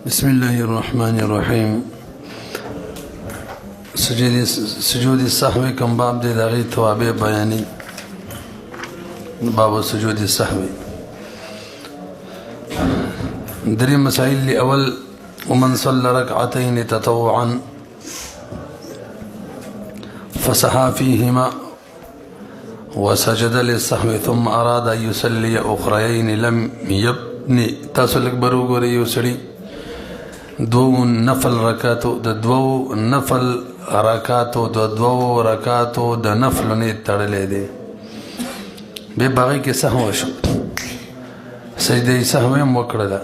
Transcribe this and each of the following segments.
بسم الله الرحمن الرحيم. سجود السهو کم باب دے داغی توابع بیانی باب سجود السهو. دري مسائل لأول ومن صلى ركعتين تطوعا فسحى فيهما وسجد للسهو ثم أراد أن يصلي أخريين لم يبني تاسلك بروغوري يسري دو نفل رکاتو د دو نفل رکاتو د دو رکاتو د نفل نه تړلې دي به باغی کې سهو شو سجده سهو هم وکړه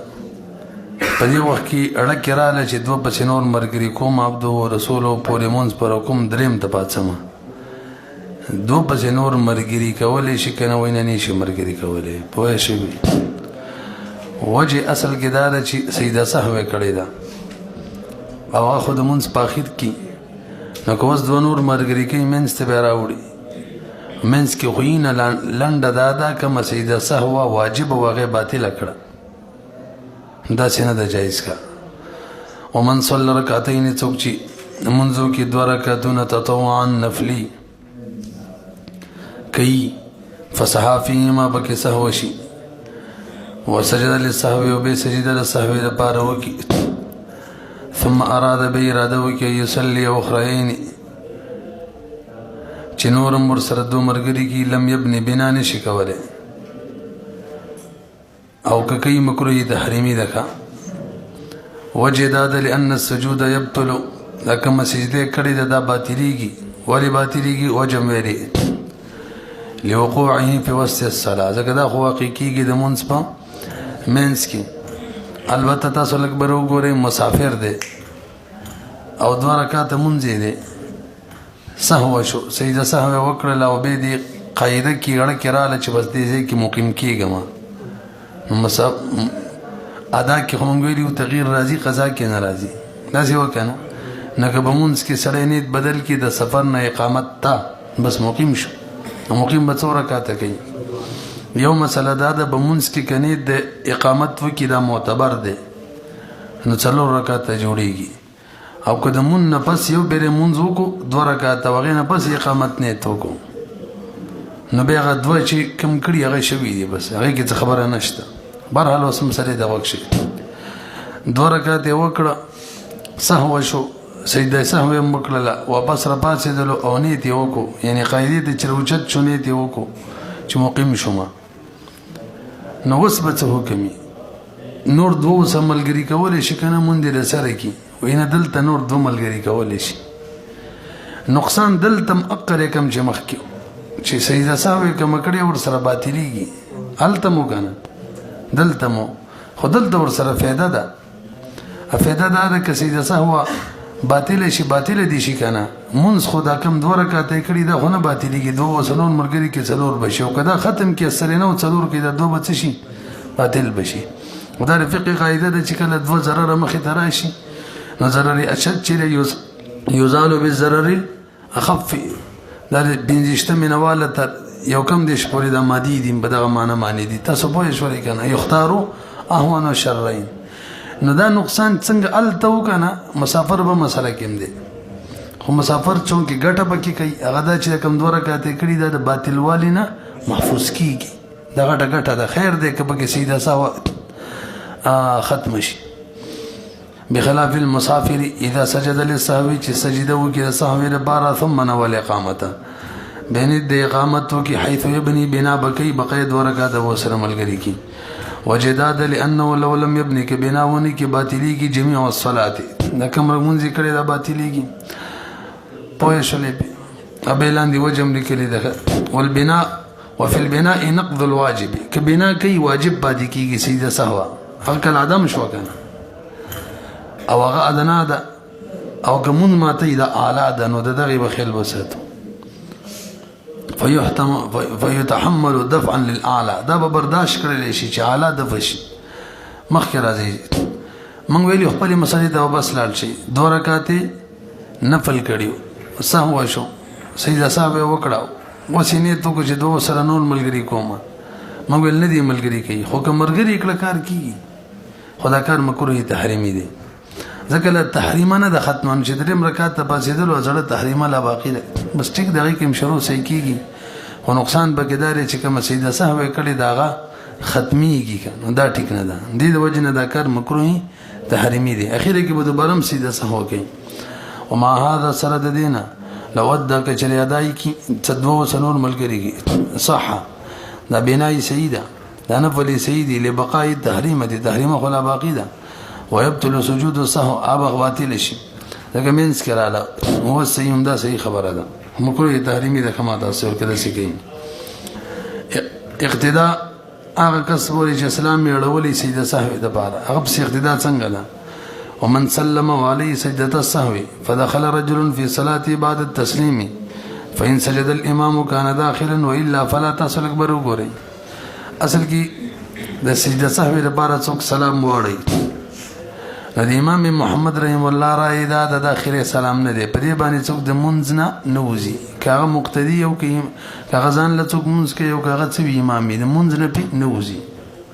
په دې وخت کې اړه کړه چې دو بچنور مرګري کوم عبد او رسول او پورې مونږ پر حکم دریم ته پاتسمه دو بچنور مرګري کولې شي کنه وینه نشي مرګري کولې پوه شي وجه اصل کې دا چې سجده سهو کړی دا او خود مونږ په اخر کې نو کوس دو نور مرګري کې منځ ته راوړي منځ کې خوینه لنډه دادا کوم سجده سهو واجب او غیر باطل کړه دا څنګه د جایز کا ومن صلى ركعتين څوک منځو کې دوه رکعتونه تطوعا نفلي کوي فسحى فيهما بک سهو شي وسجد للسهو وبسجد للسهو لپاره وکي ثم اراد باراده وکي يصلي اخرين چنور مرسل دو مرګري کی لم يبني بنا نشي کوله او ککی مکروه تحریمی دکا وجداد لأن السجود يبطل لکم سجده کړي دا باطلیږي ولی باطلیږي وجم ویری لوقوعه في وسط الصلاه ځکه دا خو حقيقي د مونږ په منځ کې البته تاسو لږ برو ګورئ مسافر دی او دوه رکعات مونږ دی سهو شو سجده سهو وکړه او به دی قاعده کې اړه کړه چې بس دې کې مقیم کېږم ادا کې هم ویلو تغییر راځي قضا کې ناراضي داسې وکنه نګه بمونس کې سړی نیت بدل کې د سفر نه اقامت تا بس مقیم شو مقیم به څو رکعات کوي یو مسله دا د بمونس کې کني د اقامت وکي دا معتبر دی نو څلور رکعات جوړيږي او که د مون نه پس یو بیره مونږ وکړو دوه رکعات وغه نه پس اقامت نه توکو نو بیا غدوه چې کم کړي هغه شوی دی بس هغه کې خبره نشته برحال اوس مسله دا وکشي دوه رکعات وکړه سهو شو سجده سهو یې وکړه واپس را پاتېدل او نیت یې وکړو یعنی قاعده د چروچت شونې دی وکړو چې مقیم شوم نو اوس به څه حکمي نور دوه سملګری کولې شي کنه مونږ دې سره کی وینه دلته نور دوه ملګری کولې شي نقصان دلته مقر کم چې مخکې چې سجده سهو کوم کړي ور سره باطلیږي الته مو کنه دلته مو خدل ور سره فایده ده افایده ده چې سجده سهو باطل شي باطل دي شي کنه منځ خدا کم دوه رکعات کړي دا غونه باطلیږي دوه وسلون مرګري کې څلور بشي او کدا ختم کې سره نو څلور کې دا دوه بچ شي باطل بشي ودا فقه قاعده ده چې کله دوه ضرر مخې ته راشي نو ضرر اشد چې یزال بالضرر اخف دا بنځشته منواله تر یو کم دیش پوری دا مادی دي بدغه معنی دي تاسو په شوري کنه یختارو اهون شرین نو دا نقصان څنګه الته وکنه مسافر به مسله کېم دي خو مسافر چون کې ګټه پکې کوي هغه دا چې کم دوه رکعات کړي دا د باطل والی نه محفوظ کیږي دا ګټه ده خیر دې کې پکې سیده سوا ختم شي بخلاف المسافر اذا سجد للسهو چې سجده وکړي سهو لپاره ثم نوى الاقامه بین د اقامت وکړي حيث يبني بنا بقي بقي دوه رکعات وسره ملګری کی وجداد لانه لو لم يبني كبنا وني کې باطلی کی جميع الصلاه دا کوم منځ کړي دا باطلی کی پوه شولې ابلاندي وجم لیکلي ده والبناء وفي البناء نقض الواجب كبنا کوي واجب باندې کیږي سجده سهو هغه عدم شو کنه او هغه ادنا ده او کوم ماته دا اعلی ده نو دغه بخیل وساتو فيتحمل دفعا للاعلى دا به برداشت کړل شي چې اعلی د فشي مخکې راځي مونږ ویلو خپل مسلې ته بس لاړ شي دوه رکعات نفل کړیو سهو شو سجده سهو وکړو وسینې تو کو چې دوه سره نور ملګری کومه مونږ ول نه دی ملګری کوي خو که مرګري کله کار کیږي خدا کار مکروه تحریمی دی ځکه له تحریمه نه د ختمان چې دریم رکعت ته پاسېدل او زړه تحریمه لا باقی ده بس ټیک دغه کې شروع صحیح کیږي خو نقصان به کېدار چې کوم سیده سهو کړي داغه ختميږي کنه دا ټیک نه ده د دې وجه نه دا کار مکروه تحریمی دی اخیره کې به دوباره سیده سهو کوي او ما هذا سره د دینه لو ود کچری ادای کی تدو سنور ملګری صح دا بنای سیده دا نفل سیدی لبقاء التحریم دي تحریم خلا باقی ده ويبطل سجود السهو ابغ باطل شي دا مینس کراله هو سیم دا صحیح خبره ده مکروه تحریمی ده کما تاسو کده سکی اقتداء هغه کس ورې چې اسلام یړولې سجده سهو ده بار هغه په اقتداء څنګه ده ومن سلم عليه سجدة السهو فدخل رجل في صلاته بعد التسليم فإن سجد الإمام كان داخلا وإلا فلا تصل أكبر وګورئ اصل کې د سجده سهو لپاره څوک سلام وړي د امام محمد رحم الله رای دا د داخله سلام نه دی په دې باندې څوک د منځ نه نوځي کاغه مقتدی او کې کاغه ځان له څوک منځ کې یو کاغه څوی امامي د منځ نه پی نوځي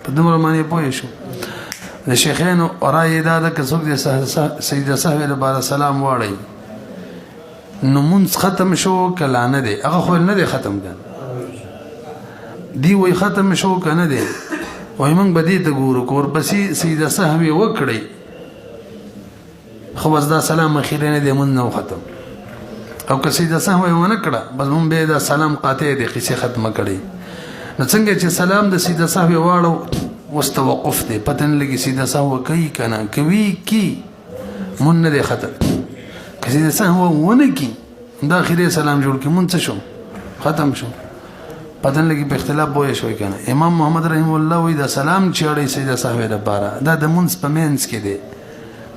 په دومره باندې پوه شو د شیخانو رای دا د څوک د سجده سهو لپاره سلام وړي نو منځ ختم شو کله نه دی هغه خو نه دی ختم کړ دی وای ختم شو کنه دی وای موږ بدی ته ګورو کور پسې سجده سهو وکړي خو بس دا سلام اخیری نه دی مون نو ختم او که سجده سهو ونه کړه بس مون به دا سلام قاطع دی قصه ختمه کړي نو څنګه چې سلام د سجده سهو واړو واستوقف دی پتن لګي سجده سهو کوي کنه کوي کی مون نه دی ختم که سجده سهو ونه کی دا اخیری سلام جوړ کی مون څه شو ختم شو پتن لګي په اختلاف بوې شوی کنه امام محمد رحم الله وی دا سلام چړې سجده سهو لپاره دا د مونږ په مینس کې دی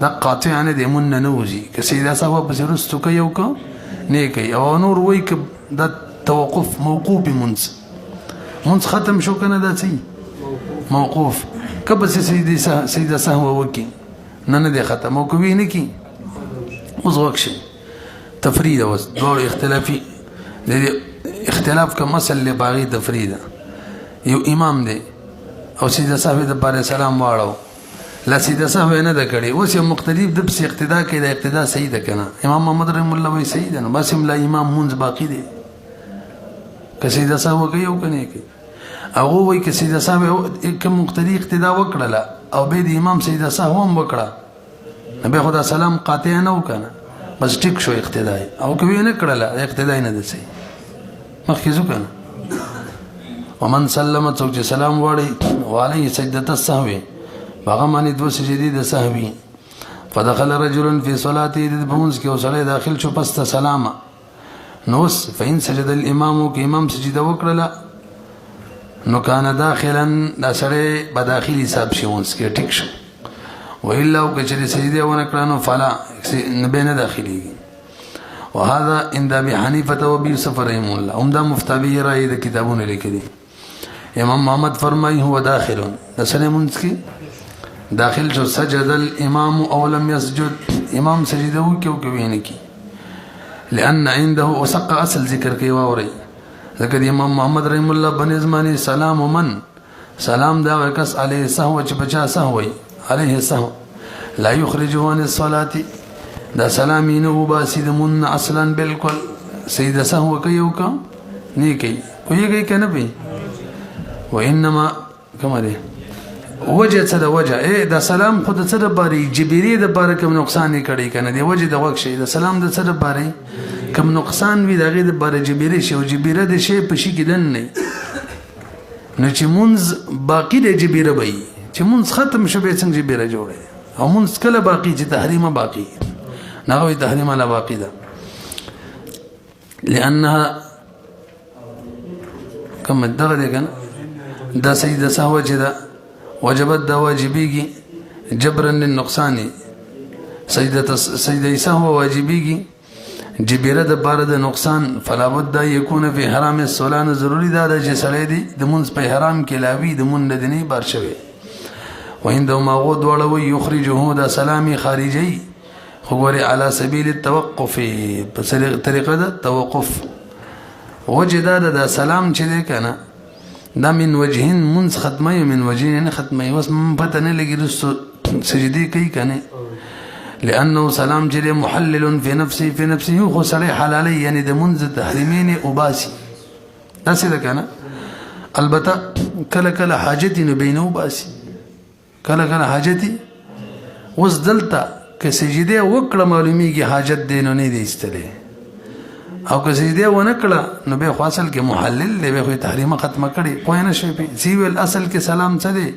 دا قاطع نه دی مون نه نوځي که سیدا سهو په رستو کوي او کو نه کوي او نور وای ک دا توقف موقوف منځ ختم شو کنه دا څه موقوف کبه سیدا سهو وکي نه دی ختم او کوي نه کی اوس وکشي تفرید او ډول اختلافي اختلاف کا مسله باغی تفرید یو امام دی او سیدا سهو د بار سلام واړو لا سیده سهو نه د کړي اوس یو مختلف د بس اقتدا کې د اقتدا صحیح ده کنه امام محمد رحم الله وی صحیح ده نو بس لا امام منځ باقی دی که سیده سهو کوي او کنه کوي هغه وی که سیده سهو کوم مختلف اقتدا وکړه او به د امام سیده سهو هم وکړه نو به خدا سلام قاطع نه وکنه بس ټیک شو اقتدا او کوي نه کړه اقتدا نه ده صحیح مخکې ځو کنه ومن سلم څوک چې سلام وړي وعليه سجدة السهو باغه معنی دو سجدي د سهوی فدخل رجل في صلاته د بونس کې وسله داخل شو پس سلام نوس فإن سجد الامام کې امام سجده وکړه نو کان داخلا دا سره بداخلي حساب شي ونس کې ټیک شو والا او چې سجده ونه کړه نو فلا نه نه داخلي وهذا عند ابي حنيفه وابي يوسف رحمه الله هم دا مفتابي راي د کتابونو لیکلي امام محمد فرمایي هو داخل د سره منس کې داخل شو سجد الامام او لم يسجد امام سجده وکي او کوي نه کی لان عنده وسق اصل ذکر کوي واوري ذکر امام محمد رحم الله بن زماني سلام ومن سلام دا وکس عليه سهو چې بچا سهوي عليه سهو لا يخرجه عن الصلاه دا سلامي نو باسد من اصلا بالکل سيد سهو کوي او کا نه کوي کوي کنه به وانما كما ده وجه څه د وجه دا سلام خود څه د باري جبيري د بار کوم نقصان کړي کنه دی وجه د وخت شي د سلام د څه د باري کوم نقصان وي دغه د بار جبيري شي او جبيره د شي په شي کې دن نه نو چې مونږ باقی د جبيره وي چې مونږ ختم شو به څنګه جبيره جوړه او مونږ کله باقی چې تحریم باقی نه وي تحریم لا باقی ده لانها کوم دغه ده کنه دا سیده سهو چې دا وجبت دا واجبيږي جبرا للنقصان سجده سهو واجبيږي جبيره د بار د نقصان فلا بد يكون في حرام الصلاه ضروري دا چې سړی دی د منځ په حرام کې لاوي د مون ندني بار شوی وینده ما غو دوړو يخرجه دا سلامي خارجي خبره على سبيل التوقف په طریقه د توقف وجدا دا سلام چې دی کنه دا من وجهين منز ختمه من وجهين نه ختمه وس پته نه لګي رسو سجدي کوي کنه لانه سلام چې محلل في نفسه خو سړی حلالي یعنی د منځ تحریمین وباسي داسې ده کنه البته کله کله حاجتي نو بینه وباسي کله کله حاجتي اوس دلته که سجده وکړه معلومیږي حاجت دی نو نه دی استلې او که سجده ونه کړه نو به خاصل کې محلل دی به خو تحریمه ختمه کړي پوه نه شي سی ویل اصل کې سلام څه دی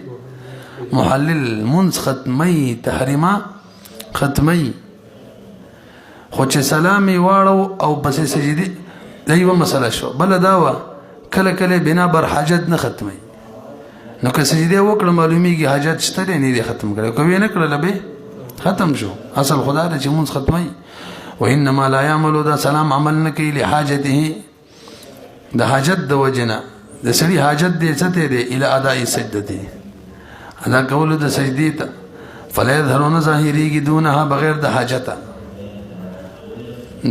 محلل منځ ختمي تحریمه ختمي خو چې سلامي واړو او بس سجدي دایو مسله شو بل داوا کله کله بنا بر حاجت نه ختمي نو که سجده وکړه معلومیږي حاجت شته نه دی ختم کړي کوي نه کړل به ختم شو اصل خدا دې چې مونږ ختمي وانما لا يعمل دا سلام عمل نه کوي له حاجته د حاجت د وجنه د سړي حاجت دې څه ته دی اله اداء سجدته ادا کول د سجدي ته فلا يظهرون ظاهري دونها بغیر د حاجت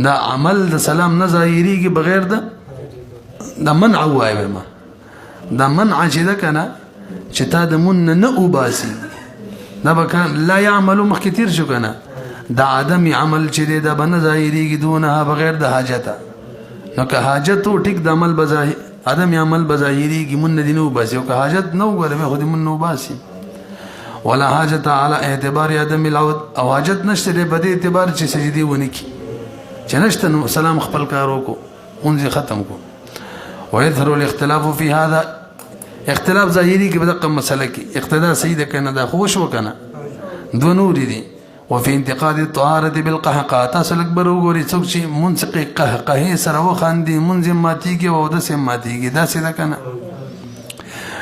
دا عمل د سلام نه ظاهري بغیر د منع وایي ما دا منع چې ده کنه چې تا د من نه وباسي دا بکان لا يعمل مخکتیر شو کنه دا عدم عمل چې دا بن ظاهري دونها بغیر د حاجت نو که حاجت ټیک د عمل بظاهر عدم عمل بظاهري کی من دینو باسي او که حاجت نو غره به خود من نو باسي ولا حاجت على اعتبار عدم العود او حاجت نشته په دې اعتبار چې سجدي ونی کی چې نشته سلام خپل کارو کو اونځي ختم کو ويظهر الاختلاف في هذا اختلاف ظاهري کې بدقه مسله کې اقتدا سیده کنه دا خوش وکنه دو نور دي وفي انتقاد الطهاره بالقهقه تاسو اکبر وګوري څوک چې منسقي قهقه سره وخاندي منظماتيږي او د سماتيږي دا سیده کنه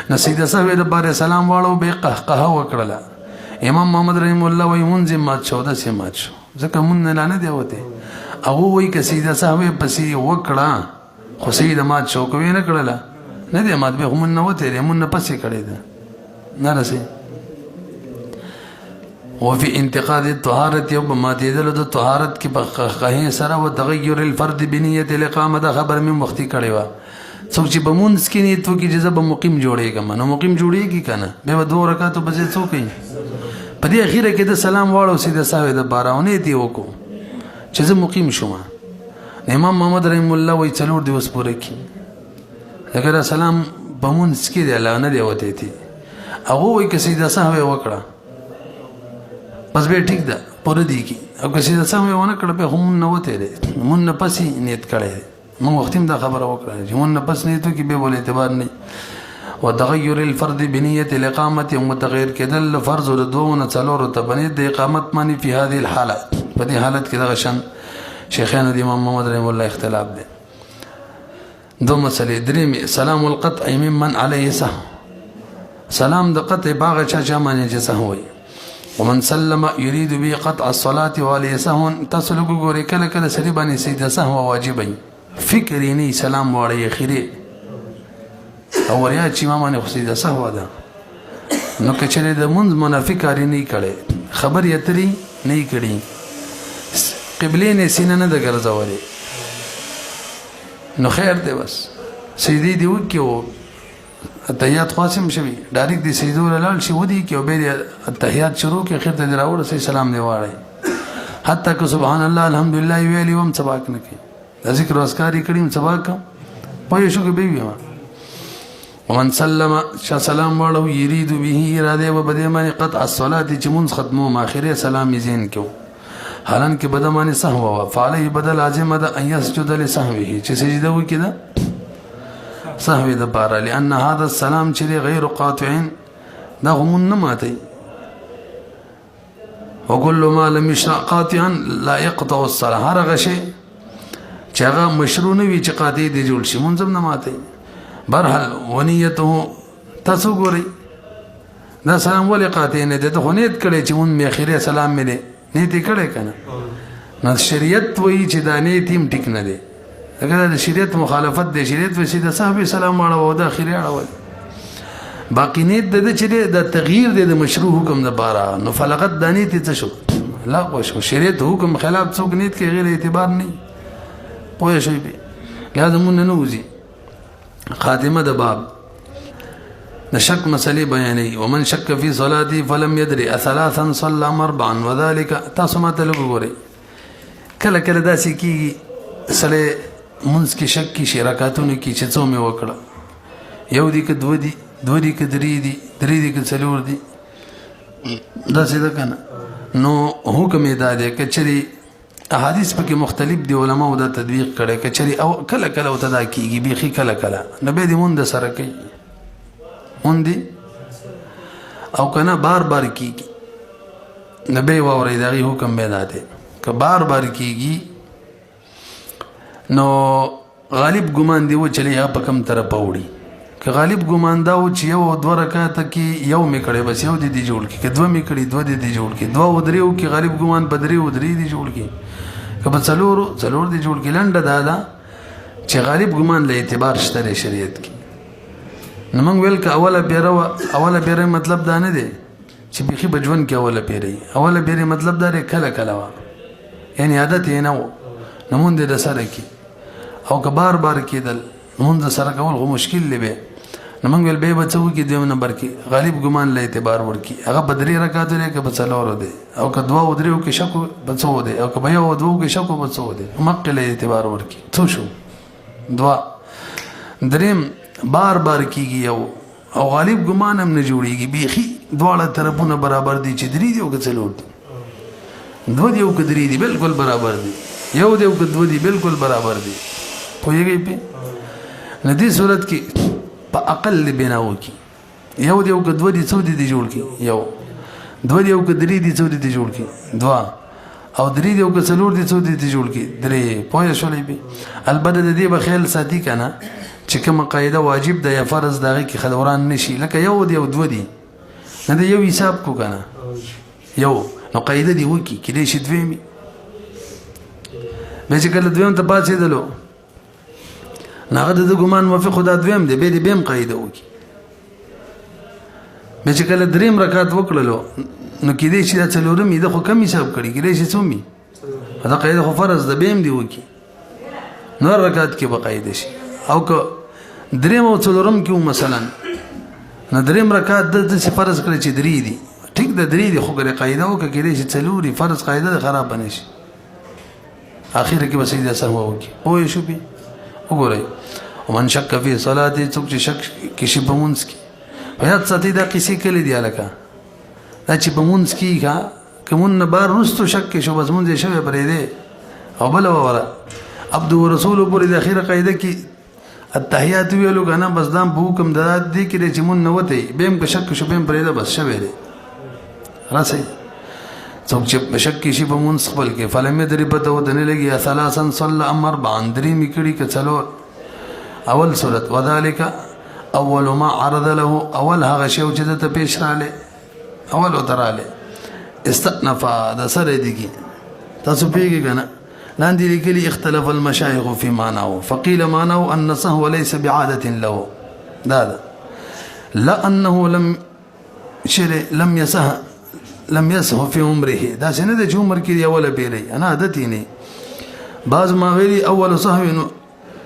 نسیده صاحب د بار سلام والو به قهقه وکړه امام محمد رحم الله وای منظمات شو د سمات شو ځکه مون نه نه دی وته او وای کسیده صاحب پسې وکړه خو سیده مات شو کوي نه کړله نه دی مات به هم نه وته مون نه پسې کړی ده نه رسي وفي انتقاد الطهارة يوم ما تدل الطهارة کې په سره او تغیر الفرد بنیه الاقامه خبر من وختي کړي وا څوک چې بمونس کې نیت وکي چې زب مقیم جوړېږم نو مقیم جوړېږي کنه به دوه رکعاتو بځې څوک په دې اخیره کې د سلام واړو سیده ساوي د باراونه دی وکړو چې زه مقیم شوم امام محمد رحم الله وای څلور دیوس پوره کی اگر سلام بمونس کې دی الله نه دی وته تي هغه وای چې سیده ساوي وکړه بس به ټیک ده پوره دی کی او که سیده ساوي ونه کړه به هم نه وته دی مون نه پسې نیت کړي مو وختیم دا خبره وکړه چې مون نه پس نیتو کې به ول اعتبار نه وتغير الفرد بنيه الاقامه متغير کدل فرض د دوه نه څلور ته بنې د اقامت معنی په هذه الحاله په دې حالت کې دا شان شیخان د امام محمد رحم الله اختلاف ده دو مسلې درې سلام القطع ممن عليه سهو سلام د قطع باغ چا معنی چې سهوي ومن سلم يريد به قطع الصلاه وعليه سهو تسلق ګوري کله کله سړي باندې سجده سهو واجبای فکر نه سلام وړي اخیری او وریا چې ما باندې سجده سهو ده نو کچره د منځ منافق کاری نه کړي خبر یتري نه کړي قبله نه سینه نه د ګرځولې نو خیر دی بس سجدي دی وکيو التحيات قاسم شوی ډایرکټ دی سجدو لاله شي ودی کې او به التحيات شروع کې اخر ته دراوړ سي سلام دی واړی حتی که سبحان الله الحمدلله ویلی هم سباق نه کوي ذکر واسکاری کړي سباق پوه شو کې به ویما ومن سلم شا سلام واړو یرید به اراده و بده معنی قطع الصلاه چې مونږ ختمو ماخره سلام زین کېو حالان کې بده معنی سهو فعلی بدل لازم ده ان يسجد لسهوه چې سجده وکړه سهو د بار لأن هذا السلام چې غیر قاطع دا هم نه ماتي وكل ما لم يشرع قاطعا لا يقطع الصلاه هر غشي چې هغه مشروع نه وي چې قاطع دي جوړ شي مونږ نه ماتي برحال ونیته تاسو ګوري دا سلام ولې قاطع نه ده خو نیت کړي چې مون میخره سلام مې نیت کړي کنه نو شریعت وایي چې دا نیت هم ټیک نه ده اگر د شریعت مخالفت د شریعت وسې د صاحب سلام واړه او د اخیری اړول باقی نیت د چې د تغییر د مشروع حکم د بارا نو فلغت د نیت څه شو لا وشو شریعت حکم خلاف څوک نیت کې غیر اعتبار نه پوه شي به لازم نه نوځي خاتمه د باب د شک مسلې بیانې ومن شک فی صلاتی فلم یدری اثلاثا صلى ام اربعا وذلك تاسو ماته لګورئ کله کله داسې کېږي سړی منځ کې شک کې شي رکعتونو کې چې څو مې وکړه یو دي که دوه دي که درې دي که څلور دي داسې ده که نه نو حکم یې دا دی که چېرې احادیث پکې مختلف دي علماو دا تطبیق کړی که چېرې او کله کله ورته دا کېږي بیخي کله کله نو بیا دې مونږ سره کوي مونږ او که نه بار کېږي نو بیا یې واورئ د هغې حکم بیا دا دی که بار کېږي نو غالب ګمان دی و چلی هغه په کوم طرفه وړي که غالب ګمان دا و چې یو او دوه رکعته کې یو مې کړی بس یو دې جوړ کړي که دوه مې کړي دوه دې جوړ کړي دوه او درې کې غالب ګمان په درې او درې دې جوړ کړي که په څلور دې جوړ کړي لنډه دا ده چې غالب ګمان له اعتبار شته دی شریعت کې نو موږ ویل که اوله پیره مطلب دا نه دی چې بیخي په ژوند کې اوله پیره مطلب دا دی کله کله وه یعنې عادت یې نه و نو مونږ دې د سره کې او که بار کېدل مونږ د سره کول خو مشکل دی بیا نو موږ ویل بیا به څه وکړي دویم نمبر کې غالب ګمان له اعتبار ورکړي هغه په درې رکعاتو دی که په څلورو دی او که دوه او دریو کې شک په څو دی او که په یو او دوو کې شک په څو دی مخکې له اعتبار ورکړي څو شو دوه دریم بار کېږي یو او غالب ګمان هم نه جوړېږي بیخي دواړه طرفونه برابر دي چې درې دي او که څلور دي دوه دی او که درې دي بلکل برابر دي یو دی او که دوه دي بلکل برابر دي پوهېږئ پې نو دې صورت کې په اقل بنا وکړي یو دی او که دوه دي څو دي جوړ کړي یو دوه دی او که درې دي څو دي جوړ کړي دوه او درې دی او که څلور دي څو دي جوړ کړي درې پوه شولئ پې البته د دې به خیال ساتي که نه چې کومه قاعده واجب ده یا فرض د هغې کې خلوران نه شي لکه یو دی او دوه دي نه د یو حساب کو که نه یو نو قاعده دې وکړي کیدای شي دویم بیا چې کله دویم ته پاڅېدلو نو هغه د ده ګمان موافق خو دا دویم دی بیا دې بیا هم قاعده وکړي بیا چې کله دریم رکعت وکړلو نو کیدای شي دا څلورم یې ده خو کم حساب کړي کیدای شي څوم وي دا قاعده خو فرض ده بیا هم دې وکړي نور رکعت کې به قاعده شي او که دریم او څلورم کې و مثلا نو دریم رکعت داسې فرض کړی چې درې دي ټیک ده درې دي خو ګرې قاعده وکړه کیدای شي څلور دي فرض قاعده ده خراب به نه شي اخر کې به سجده سهو وکړي پوه شو پې وګورئ ومن شک فی صلاتې څوک چې شک کې شي په مونځ کې په یاد ساتئ دا قیسې کلې دي هلکه دا چې په مونځ کې که مونځ نه بار وروستو شک کې شو بس مونځ یې شوی پرېږدی او بله ووره عبد و رسولو پورې د اخره قاعده کې التحیات ویلو که نه بس دا په حکم د دې کې دی چې مونځ نه وتی بیا هم که شک شو بیا هم پرېږده بس شوی دی راسئ څوک چې په شک کې شي په مونځ خپل کې فلم یدري پته ورته نه لګي ثلاثا صلى ام اربعا درې مې کړي که څلور اول صورت وذلك اول ما عرض له اول هغه شی چې دته پیش رااله اول وتراله استأنف د سره دیږي تاسو پیږي کنه لاندې لیکلي اختلاف المشايخ في معناه فقيل معناه ان السهو ليس بعاده له دا لا انه لم يسهو في عمره دا څنګه د عمر کې دی اوله پیری انا عادت نه بعض ما غيري اول سهو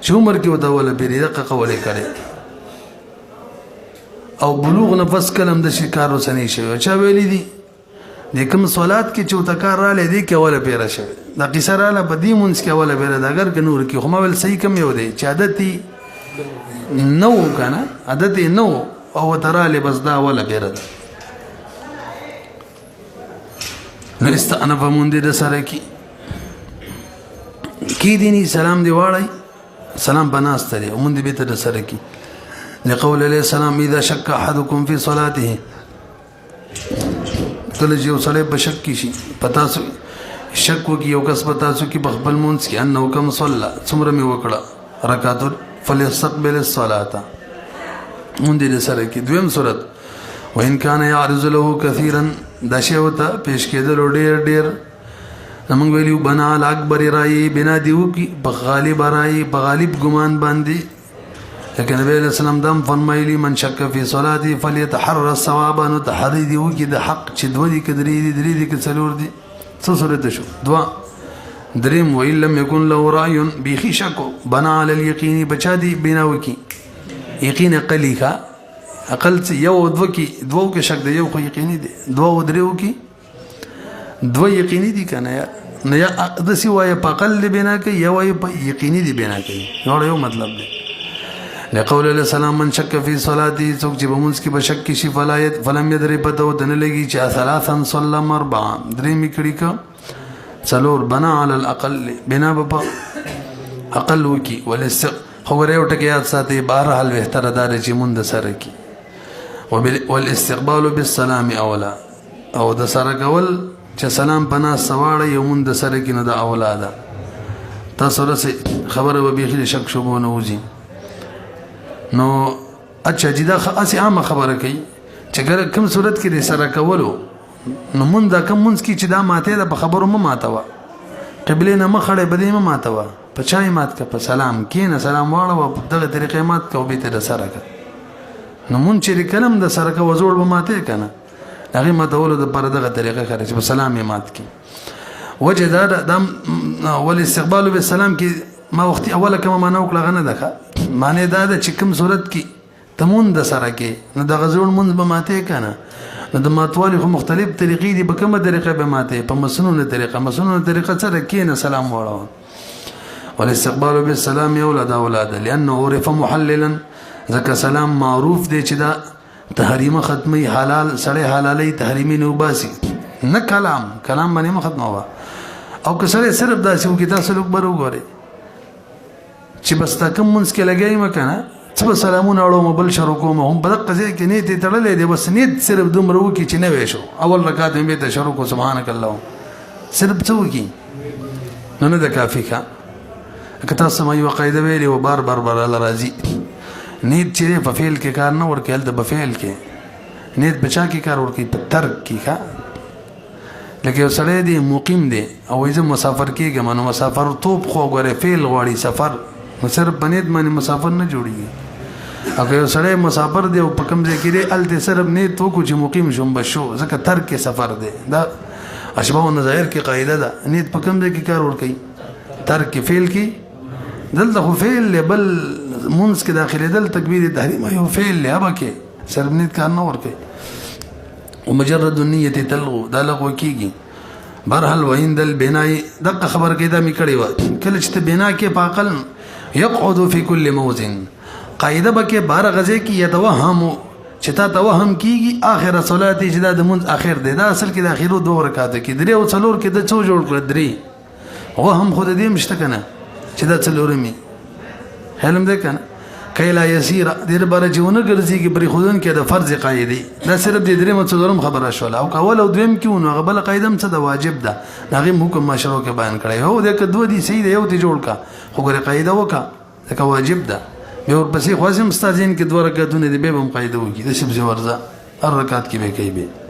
چې عمر کې وته اوله پیری دغه قوله کړي او بلوغ نفس کلم د شکار وسنی شوی چا ویلی دي د کوم صلات کې چې وتکار را لې دي کې اوله پیره شوی دا قصه را ل په دې مونږ کې اوله پیره دا اگر که نور کې خو ما ول صحیح کم یو دی چې عادت نو کنه عادت نو او تراله بس دا اوله پیره ده نو استأنف مونږ د سره کې دیني سلام دی واړی سلام بناست لري ومن دې به ته سره کې لقول عليه السلام اذا شك احدكم في صلاته کله چې وسله په شک کې شي پتا سو شک وکي یو کس پتا سو کې بخبل مونږ کې انه کم صلى څومره می وکړه رکعات فليستقبل الصلاه مونږ دې سره کې دویم صورت وان كان يعرض له كثيرا دشوتا پیش کېدل ډېر موږ ویلو بنا الاکبر رای بنا دیو کی بغالب رای بغالب ګمان باندې لکه نبی علیہ السلام دم فرمایلی من شک فی صلاتی فلیتحرر الصواب نو تحری دیو کی د حق چې دوه دي کدرې دي کې څلور دي څه صورت شو دوا دریم وإن لم يكن له رأي بخي شک بنا على اليقين بچا دي بنا وکي یقین قلی کا عقل یو دو کې دوه کې شک دی یو خو یقیني دی دوه دریو کې دوه یقیني دي کنه نه یا د سی وای په عقل دی بنا کوي یا وای په یقیني دی بنا کوي یو مطلب دی لقول الله سلام من شک فی صلاتی څوک چې بمونس کې بشک شي فلایت فلم یدری پته ودن لګي چې ثلاثا صلم اربع درې میکړي کا څلور بنا علی الاقل بنا په عقل وکي خبره یو ټکی یاد ساتي بهر حال بهتر دار چې مونږ د سره کی والاستقبال بالسلام اولا او د سره کول چې سلام پنا سواړه یو مونږ د سره کې نه د اولاد تاسو سره خبره به بيخي شک شوبو نه وځي نو اچھا جدا اسی عامه خبره کوي چې کوم صورت کې د سره کولو نو مونږ دا کوم مونږ کې چې دا ماته د خبرو ما ماتوا قبله نه مخړې بده ما ماتوا په چای مات کا په سلام کې نه سلام واړه دغه طریقې مات کو به ته سره کا نو مونږ چې کلم د سره کا وزول به ماته کنه هغه ماتولو د پر دغه طریقې خره چې په سلام یې مات کی وجه دا ول استقبال بالسلام کې ما وخت اوله کوم معنا وکړه غنه ده معنی دا د چکم صورت کې تمون د سره کې نو د غزول منځ به ماته کنه نو د ماتوالي خو مختلف طریقې دي په کومه طریقه به ماته په مسنونه طریقه سره کې نه سلام وړو والاستقبال بالسلام اولاد لانه عرف محللا ذکر سلام معروف دی چې دا تحریم ختمي حلال سړی حلالي تحریمي نو باسي نه کلام باندې ختمه وا او که سړی صرف دا چې کی تاسو لوک برو غوري چې بس تا کوم منځ کې لګای مکنه څه سلامونه اړو مبل شروع کوم هم په دغه ځای کې نیت تړلې دی بس نیت صرف دومره وکي چې نه وېشو اول رکعت مې ته شروع کو سبحانك الله صرف څه وکي نه ده کافي کا کته سمای وقایده ویلي و بار راضي نیت چې په فعل کې کار نه ورکېل د بفعل کې نیت بچا کې کار ورکې په ترک کې کا لکه سړی دی مقیم دی او ایزه مسافر کېږم نو مسافر توپ خو غره فعل غواړي سفر نو صرف بنید باندې مسافر نه جوړیږي اگر سړی مسافر دی او په کوم ځای کې دی الته صرف نیت وکړو چې مقیم شوم بشو ځکه ترک سفر دی دا اشباح النظائر کې قاعده ده نیت په کوم ځای کې کار ور کوي ترک فعل کې دلته خو فعل بل منس کې داخلي دل تکبیر تحریم یو فعل له هغه کې صرف نیت کار نه ور کوي ومجرد النیه تلغو دا لغو کیږي برحال وین دل بنای دغه خبر کې دا می کړی و کله چې بنا کې پاقل يقعد في كل موزن قاعده بکه بار غزه کې يتوهم چې تا توهم کیږي اخر صلات چې د منځ اخر دی دا اصل کې د اخیرو دوه رکعات کې درې او څلور کې د څو جوړ کړ درې او هم خود دې مشته کنه چې دا څلورمي علم دې کنه کایلا یسیر دې بار جوونه ګرځي کې بری خودن کې د فرض قاعده دا صرف دې درې مڅلورم خبره شول او اول او دویم کې نو غبل قاعده هم څه د واجب ده هغه حکم مشروع کې بیان کړی هو دې کې دوه دي صحیح دی یو ته جوړ کا خو ګره قاعده وکا دا واجب ده به ور پسې خوازم استادین کې دوه رکعاتونه دې به هم قاعده وکي د شب ورزه هر رکعت کې به کوي